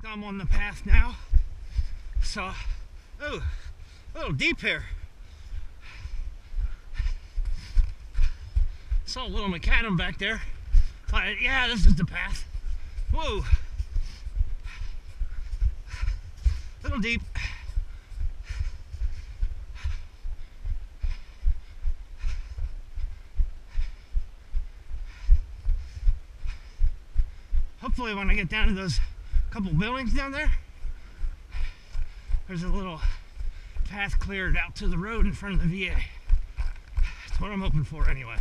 I'm on the path now. So, oh, a little deep here. Saw a little macadam back there. Thought, yeah, this is the path. Whoa. A little deep. Hopefully when I get down to those couple buildings down there, there's a little path cleared out to the road in front of the VA. That's what I'm hoping for anyway.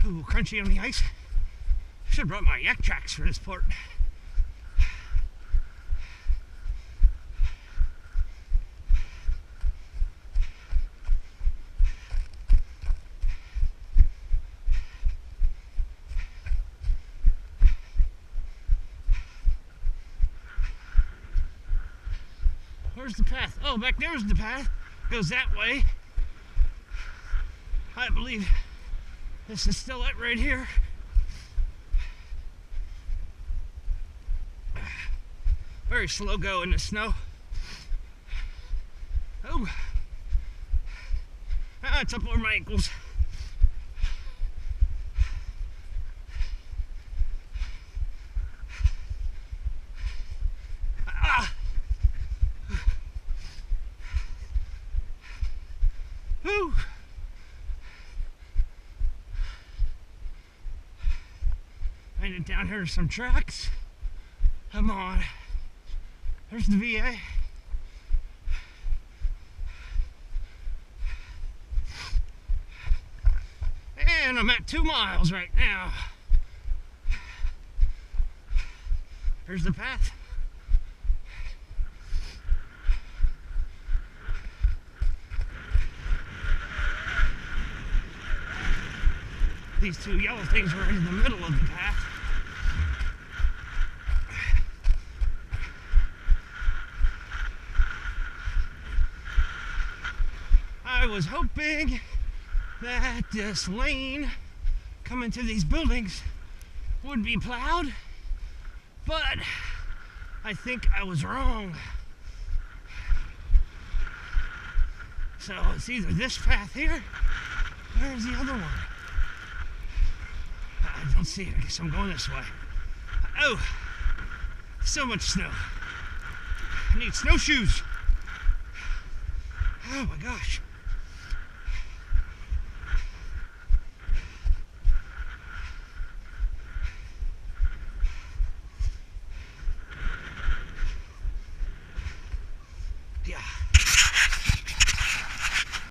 Ooh, crunchy on the ice. Should have brought my yak tracks for this part. Where's the path? Oh, back there's the path. Goes that way. I believe this is still it right here. Very slow go in the snow. Oh. Ah, it's up over my ankles. Ah. Whew. Made it down here to some tracks. Come on. There's the VA. And I'm at 2 miles right now. Here's the path. These two yellow things were in the middle of the path. I was hoping that this lane coming to these buildings would be plowed, but I think I was wrong. So it's either this path here, or is the other one. I don't see it. I guess I'm going this way. Oh, so much snow. I need snowshoes. Oh my gosh. Yeah.